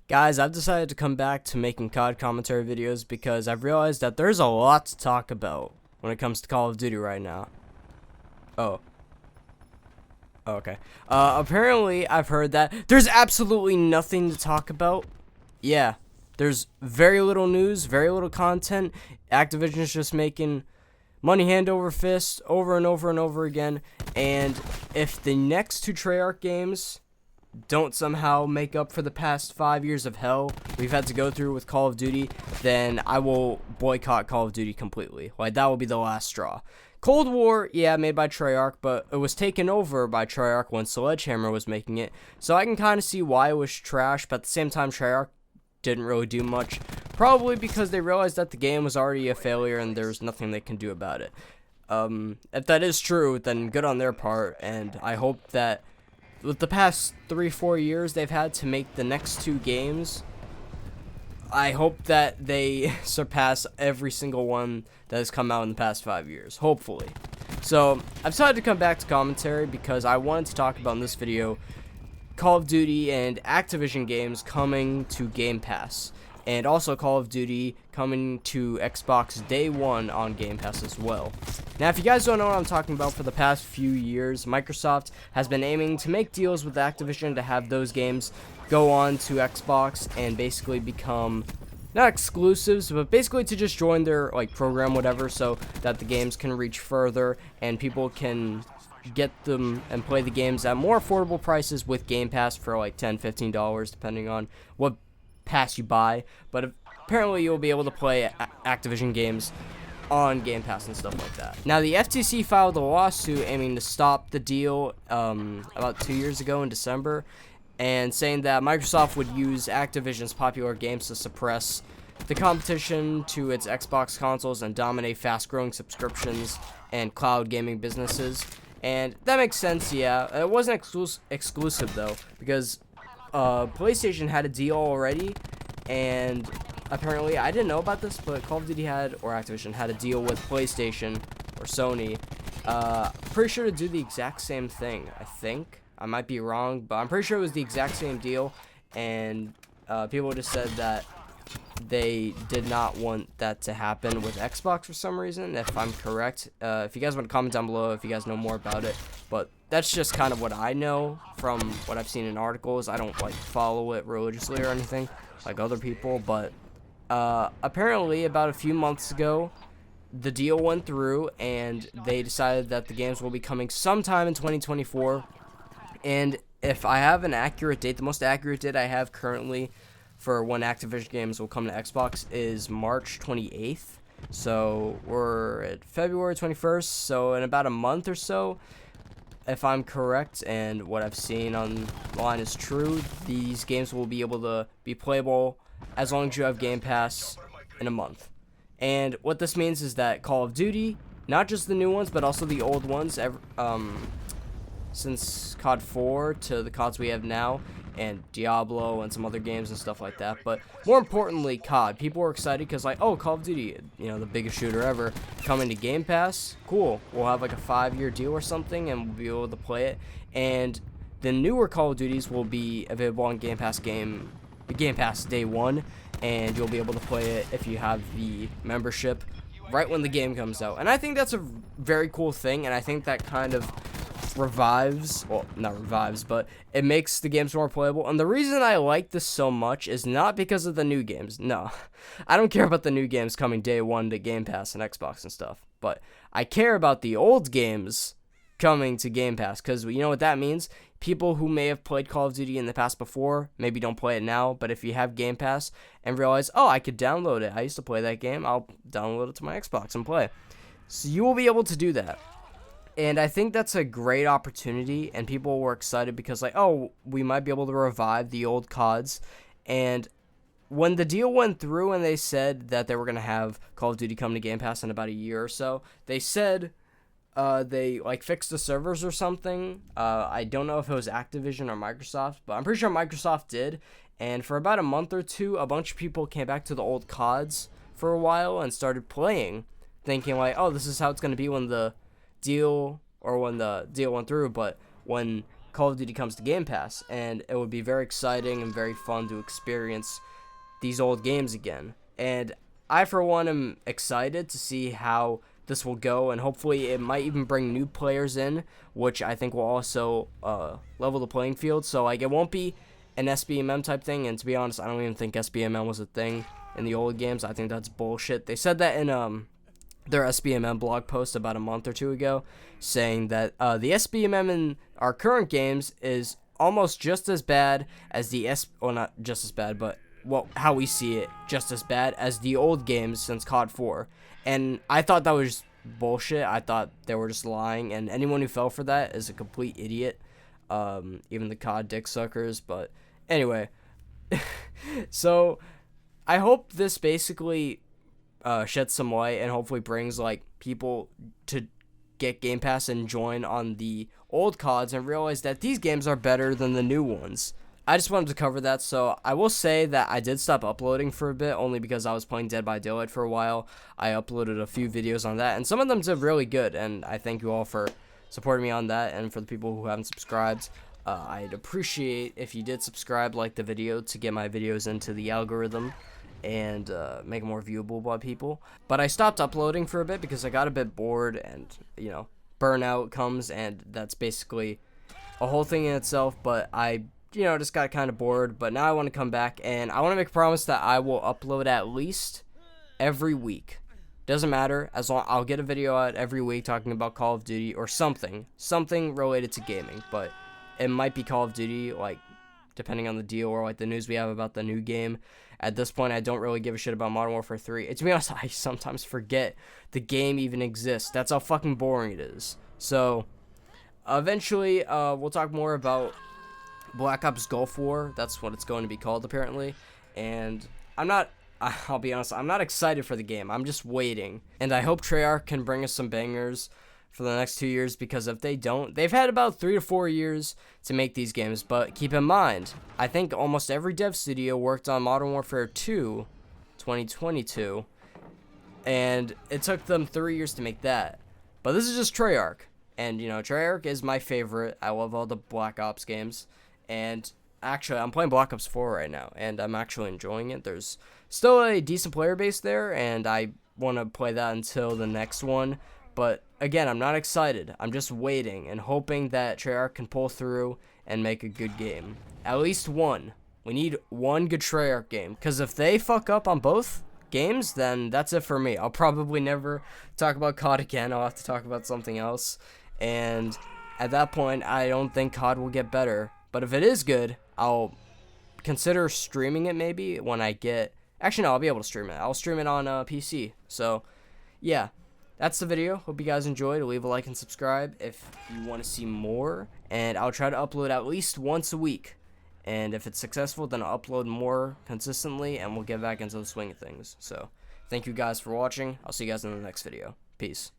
Guys, I've decided to come back to making COD commentary videos because I've realized that there's a lot to talk about when it comes to Call of Duty right now. Oh. Okay. Apparently, I've heard that there's absolutely nothing to talk about. Yeah. There's very little news, very little content. Activision's just making money hand over fist over and over and over again. And if the next two Treyarch games don't somehow make up for the past 5 years of hell we've had to go through with Call of Duty, then I will boycott Call of Duty completely. Like, that will be the last straw. Cold War, yeah, made by Treyarch, but it was taken over by Treyarch when Sledgehammer was making it, so I can kind of see why it was trash, but at the same time, Treyarch didn't really do much, probably because they realized that the game was already a failure and there's nothing they can do about it. If that is true, then good on their part, and I hope that with the past 3-4 years they've had to make the next two games, I hope that they surpass every single one that has come out in the past 5 years, hopefully. So, I've decided to come back to commentary because I wanted to talk about in this video Call of Duty and Activision games coming to Game Pass, and also Call of Duty coming to Xbox Day 1 on Game Pass as well. Now, if you guys don't know what I'm talking about, for the past few years, Microsoft has been aiming to make deals with Activision to have those games go on to Xbox and basically become, not exclusives, but basically to just join their program, whatever, so that the games can reach further and people can get them and play the games at more affordable prices with Game Pass for like $10-15 depending on what pass you buy. But apparently you'll be able to play Activision games on Game Pass and stuff like that. Now, the FTC filed a lawsuit aiming to stop the deal about 2 years ago in December, and saying that Microsoft would use Activision's popular games to suppress the competition to its Xbox consoles and dominate fast-growing subscriptions and cloud gaming businesses. And that makes sense, yeah. It wasn't exclusive though, because PlayStation had a deal already, and apparently, I didn't know about this, but Call of Duty or Activision had a deal with PlayStation or Sony. Pretty sure to do the exact same thing, I think. I might be wrong, but I'm pretty sure it was the exact same deal, and people just said that they did not want that to happen with Xbox for some reason, if I'm correct. If you guys want to comment down below if you guys know more about it, but that's just kind of what I know from what I've seen in articles. I don't follow it religiously or anything like other people, but apparently about a few months ago the deal went through and they decided that the games will be coming sometime in 2024. And if I have an accurate date, the most accurate date I have currently for when Activision games will come to Xbox is March 28th. So we're at February 21st, so in about a month or so, if I'm correct and what I've seen online is true, these games will be able to be playable as long as you have Game Pass in a month. And what this means is that Call of Duty, not just the new ones, but also the old ones, since COD 4 to the CODs we have now, and Diablo and some other games and stuff like that. But more importantly, COD. People were excited because, oh, Call of Duty, the biggest shooter ever, coming to Game Pass. Cool. We'll have a 5-year deal or something, and we'll be able to play it. And the newer Call of Duties will be available on Game Pass Day 1, and you'll be able to play it if you have the membership right when the game comes out. And I think that's a very cool thing, and I think that kind of but it makes the games more playable. And the reason I like this so much is not because of the new games. No, I don't care about the new games coming day 1 to Game Pass and Xbox and stuff, but I care about the old games coming to Game Pass, because you know what that means? People who may have played Call of Duty in the past before maybe don't play it now, but if you have Game Pass and realize, oh, I could download it, I used to play that game, I'll download it to my Xbox and play. So you will be able to do that. And I think that's a great opportunity, and people were excited because, oh, we might be able to revive the old CODs. And when the deal went through and they said that they were going to have Call of Duty come to Game Pass in about a year or so, they said they, fixed the servers or something. I don't know if it was Activision or Microsoft, but I'm pretty sure Microsoft did. And for about a month or two, a bunch of people came back to the old CODs for a while and started playing, thinking, oh, this is how it's going to be when the deal went through. But when Call of Duty comes to Game Pass, and it would be very exciting and very fun to experience these old games again. And I, for one, am excited to see how this will go, and hopefully it might even bring new players in, which I think will also level the playing field. So like, it won't be an SBMM type thing, and to be honest, I don't even think SBMM was a thing in the old games. I think that's bullshit. They said that in their SBMM blog post about a month or two ago, saying that the SBMM in our current games is almost just as bad as well, not just as bad, but how we see it, just as bad as the old games since COD 4. And I thought that was bullshit. I thought they were just lying, and anyone who fell for that is a complete idiot. Even the COD dick suckers. But anyway, so I hope this basically sheds some light and hopefully brings like people to get Game Pass and join on the old CODs and realize that these games are better than the new ones. I just wanted to cover that. So I will say that I did stop uploading for a bit, only because I was playing Dead by Daylight for a while. I uploaded a few videos on that, and some of them did really good, and I thank you all for supporting me on that. And for the people who haven't subscribed, I'd appreciate if you did subscribe, like the video, to get my videos into the algorithm and make it more viewable by people. But I stopped uploading for a bit because I got a bit bored, and you know, burnout comes, and that's basically a whole thing in itself. But I just got kind of bored. But now I want to come back, and I want to make a promise that I will upload at least every week. Doesn't matter, as long I'll get a video out every week talking about Call of Duty or something related to gaming. But it might be Call of Duty, like depending on the deal, or like the news we have about the new game. At this point, I don't really give a shit about Modern Warfare 3. To be honest, I sometimes forget the game even exists. That's how fucking boring it is. So eventually, we'll talk more about Black Ops Gulf War. That's what it's going to be called, apparently. And I'll be honest, I'm not excited for the game. I'm just waiting. And I hope Treyarch can bring us some bangers for the next 2 years, because if they don't, they've had about 3 to 4 years to make these games. But keep in mind, I think almost every dev studio worked on Modern Warfare 2 2022, and it took them 3 years to make that. But this is just Treyarch, and Treyarch is my favorite. I love all the Black Ops games, and actually I'm playing Black Ops 4 right now, and I'm actually enjoying it. There's still a decent player base there, and I want to play that until the next one. But again, I'm not excited. I'm just waiting and hoping that Treyarch can pull through and make a good game. At least one. We need one good Treyarch game, because if they fuck up on both games, then that's it for me. I'll probably never talk about COD again. I'll have to talk about something else. And at that point, I don't think COD will get better. But if it is good, I'll consider streaming it maybe when I get... Actually, no, I'll be able to stream it. I'll stream it on PC. So, yeah. That's the video. Hope you guys enjoyed. Leave a like and subscribe if you want to see more. And I'll try to upload at least once a week. And if it's successful, then I'll upload more consistently, and we'll get back into the swing of things. So, thank you guys for watching. I'll see you guys in the next video. Peace.